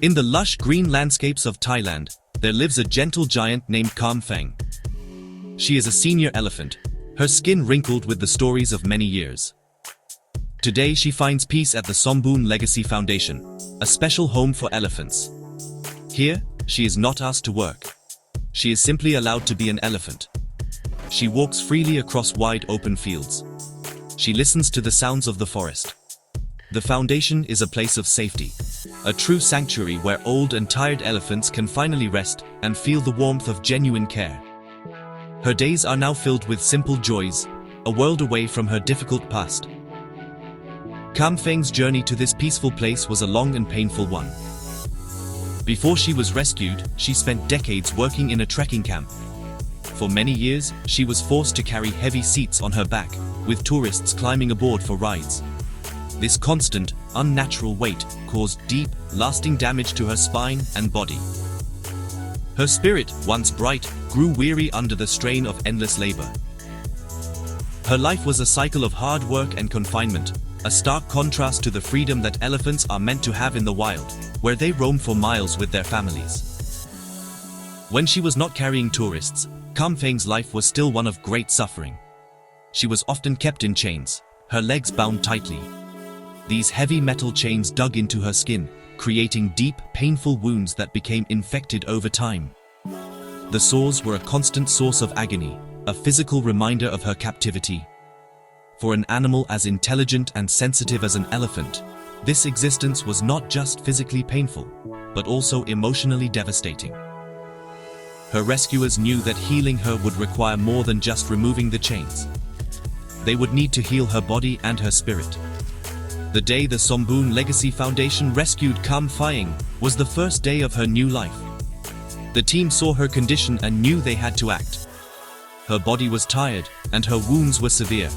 In the lush green landscapes of Thailand, there lives a gentle giant named Kham Phaeng. She is a senior elephant, her skin wrinkled with the stories of many years. Today she finds peace at the Somboon Legacy Foundation, a special home for elephants. Here, she is not asked to work. She is simply allowed to be an elephant. She walks freely across wide open fields. She listens to the sounds of the forest. The foundation is a place of safety, a true sanctuary where old and tired elephants can finally rest and feel the warmth of genuine care. Her days are now filled with simple joys, a world away from her difficult past. Kham Phaeng's journey to this peaceful place was a long and painful one. Before she was rescued, she spent decades working in a trekking camp. For many years, she was forced to carry heavy seats on her back, with tourists climbing aboard for rides. This constant, unnatural weight caused deep, lasting damage to her spine and body. Her spirit, once bright, grew weary under the strain of endless labor. Her life was a cycle of hard work and confinement, a stark contrast to the freedom that elephants are meant to have in the wild, where they roam for miles with their families. When she was not carrying tourists, Kham Phaeng's life was still one of great suffering. She was often kept in chains, her legs bound tightly. These heavy metal chains dug into her skin, creating deep, painful wounds that became infected over time. The sores were a constant source of agony, a physical reminder of her captivity. For an animal as intelligent and sensitive as an elephant, this existence was not just physically painful, but also emotionally devastating. Her rescuers knew that healing her would require more than just removing the chains. They would need to heal her body and her spirit. The day the Somboon Legacy Foundation rescued Kham Phaeng was the first day of her new life. The team saw her condition and knew they had to act. Her body was tired, and her wounds were severe.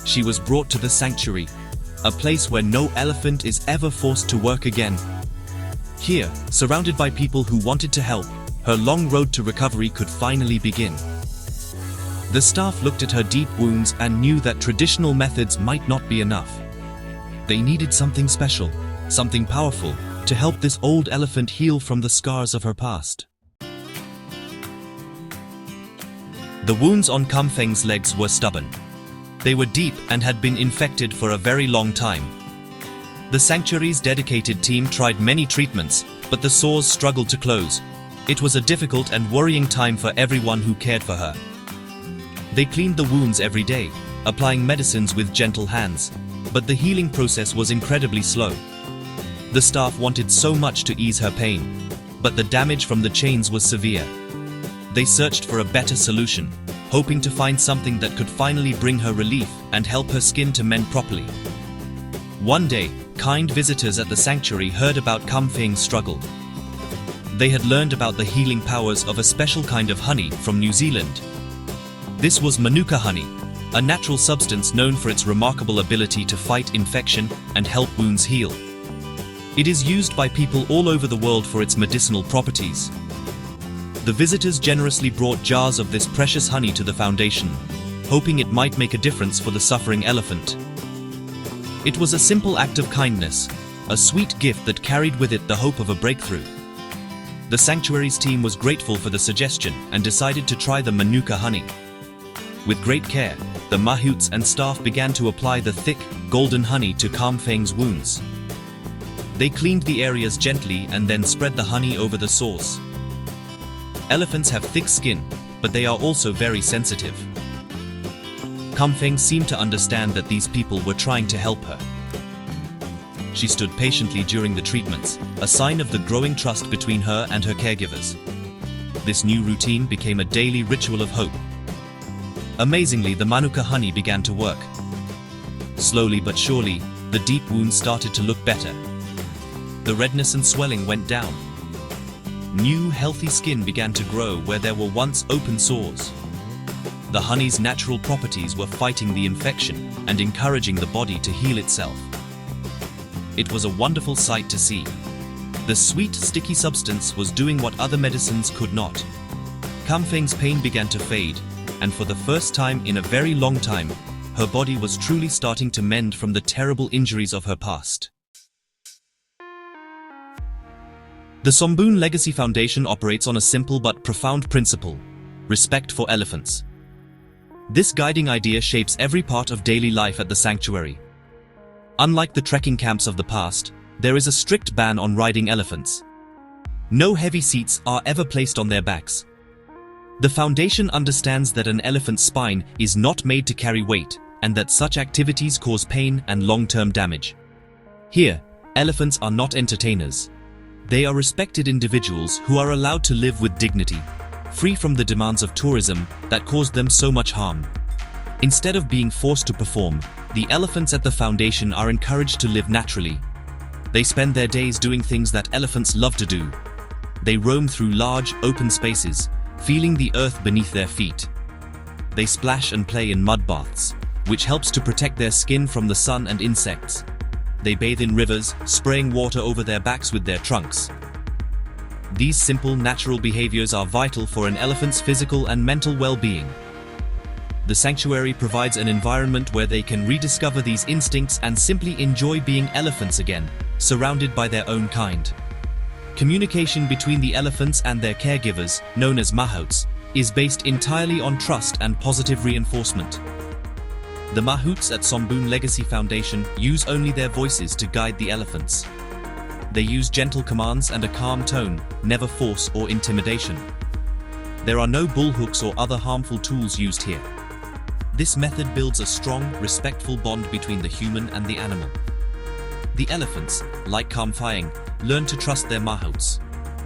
She was brought to the sanctuary, a place where no elephant is ever forced to work again. Here, surrounded by people who wanted to help, her long road to recovery could finally begin. The staff looked at her deep wounds and knew that traditional methods might not be enough. They needed something special, something powerful, to help this old elephant heal from the scars of her past. The wounds on Kham Phaeng's legs were stubborn. They were deep and had been infected for a very long time. The sanctuary's dedicated team tried many treatments, but the sores struggled to close. It was a difficult and worrying time for everyone who cared for her. They cleaned the wounds every day, applying medicines with gentle hands, but the healing process was incredibly slow. The staff wanted so much to ease her pain, but the damage from the chains was severe. They searched for a better solution, hoping to find something that could finally bring her relief and help her skin to mend properly. One day, kind visitors at the sanctuary heard about Kham Phaeng's struggle. They had learned about the healing powers of a special kind of honey from New Zealand. This was Manuka honey, a natural substance known for its remarkable ability to fight infection and help wounds heal. It is used by people all over the world for its medicinal properties. The visitors generously brought jars of this precious honey to the foundation, hoping it might make a difference for the suffering elephant. It was a simple act of kindness, a sweet gift that carried with it the hope of a breakthrough. The sanctuary's team was grateful for the suggestion and decided to try the Manuka honey. With great care, the mahouts and staff began to apply the thick, golden honey to Kham Phaeng's wounds. They cleaned the areas gently and then spread the honey over the sores. Elephants have thick skin, but they are also very sensitive. Kham Phaeng seemed to understand that these people were trying to help her. She stood patiently during the treatments, a sign of the growing trust between her and her caregivers. This new routine became a daily ritual of hope. Amazingly, the Manuka honey began to work. Slowly but surely, the deep wounds started to look better. The redness and swelling went down. New, healthy skin began to grow where there were once open sores. The honey's natural properties were fighting the infection and encouraging the body to heal itself. It was a wonderful sight to see. The sweet, sticky substance was doing what other medicines could not. Kham Phaeng's pain began to fade, and for the first time in a very long time, her body was truly starting to mend from the terrible injuries of her past. The Somboon Legacy Foundation operates on a simple but profound principle: respect for elephants. This guiding idea shapes every part of daily life at the sanctuary. Unlike the trekking camps of the past, there is a strict ban on riding elephants. No heavy seats are ever placed on their backs. The foundation understands that an elephant's spine is not made to carry weight, and that such activities cause pain and long-term damage. Here, elephants are not entertainers. They are respected individuals who are allowed to live with dignity, free from the demands of tourism that caused them so much harm. Instead of being forced to perform, the elephants at the foundation are encouraged to live naturally. They spend their days doing things that elephants love to do. They roam through large, open spaces, feeling the earth beneath their feet. They splash and play in mud baths, which helps to protect their skin from the sun and insects. They bathe in rivers, spraying water over their backs with their trunks. These simple, natural behaviors are vital for an elephant's physical and mental well-being. The sanctuary provides an environment where they can rediscover these instincts and simply enjoy being elephants again, surrounded by their own kind. Communication between the elephants and their caregivers, known as mahouts, is based entirely on trust and positive reinforcement. The mahouts at Somboon Legacy Foundation use only their voices to guide the elephants. They use gentle commands and a calm tone, never force or intimidation. There are no bullhooks or other harmful tools used here. This method builds a strong, respectful bond between the human and the animal. The elephants, like Kham Phaeng, learn to trust their mahouts,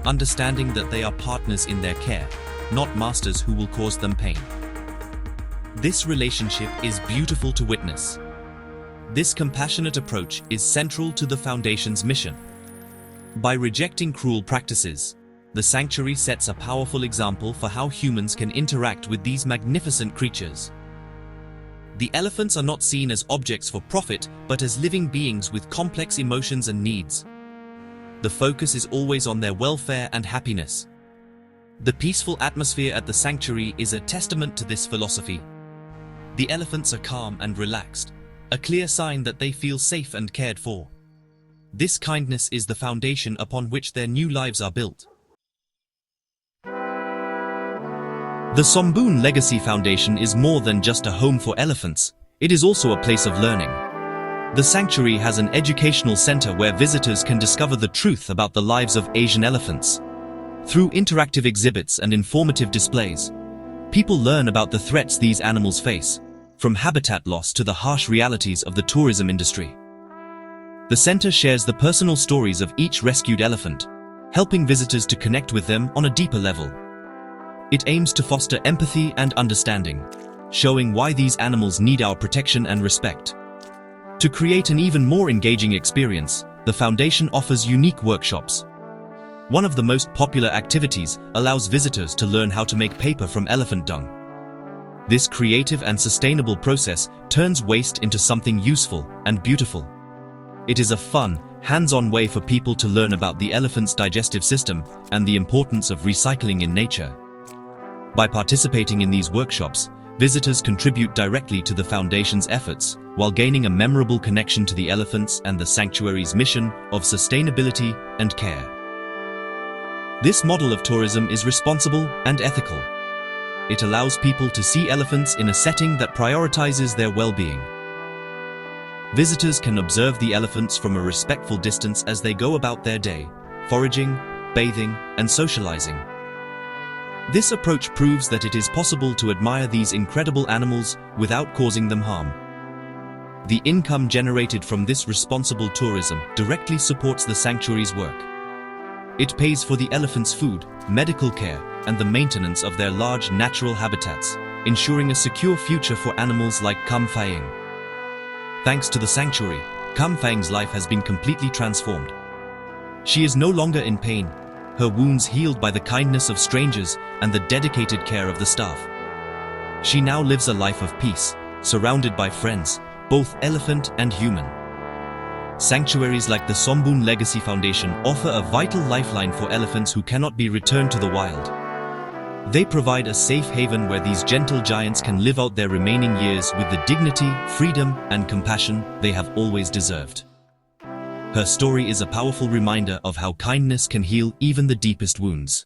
understanding that they are partners in their care, not masters who will cause them pain. This relationship is beautiful to witness. This compassionate approach is central to the Foundation's mission. By rejecting cruel practices, the sanctuary sets a powerful example for how humans can interact with these magnificent creatures. The elephants are not seen as objects for profit, but as living beings with complex emotions and needs. The focus is always on their welfare and happiness. The peaceful atmosphere at the sanctuary is a testament to this philosophy. The elephants are calm and relaxed, a clear sign that they feel safe and cared for. This kindness is the foundation upon which their new lives are built. The Somboon Legacy Foundation is more than just a home for elephants, it is also a place of learning. The sanctuary has an educational center where visitors can discover the truth about the lives of Asian elephants. Through interactive exhibits and informative displays, people learn about the threats these animals face, from habitat loss to the harsh realities of the tourism industry. The center shares the personal stories of each rescued elephant, helping visitors to connect with them on a deeper level. It aims to foster empathy and understanding, showing why these animals need our protection and respect. To create an even more engaging experience, the foundation offers unique workshops. One of the most popular activities allows visitors to learn how to make paper from elephant dung. This creative and sustainable process turns waste into something useful and beautiful. It is a fun, hands-on way for people to learn about the elephant's digestive system and the importance of recycling in nature. By participating in these workshops, visitors contribute directly to the Foundation's efforts, while gaining a memorable connection to the elephants and the sanctuary's mission of sustainability and care. This model of tourism is responsible and ethical. It allows people to see elephants in a setting that prioritizes their well-being. Visitors can observe the elephants from a respectful distance as they go about their day, foraging, bathing, and socializing. This approach proves that it is possible to admire these incredible animals without causing them harm. The income generated from this responsible tourism directly supports the sanctuary's work. It pays for the elephants' food, medical care, and the maintenance of their large natural habitats, ensuring a secure future for animals like Kham Phaeng. Thanks to the sanctuary, Kham Phaeng's life has been completely transformed. She is no longer in pain, her wounds healed by the kindness of strangers and the dedicated care of the staff. She now lives a life of peace, surrounded by friends, both elephant and human. Sanctuaries like the Somboon Legacy Foundation offer a vital lifeline for elephants who cannot be returned to the wild. They provide a safe haven where these gentle giants can live out their remaining years with the dignity, freedom, and compassion they have always deserved. Her story is a powerful reminder of how kindness can heal even the deepest wounds.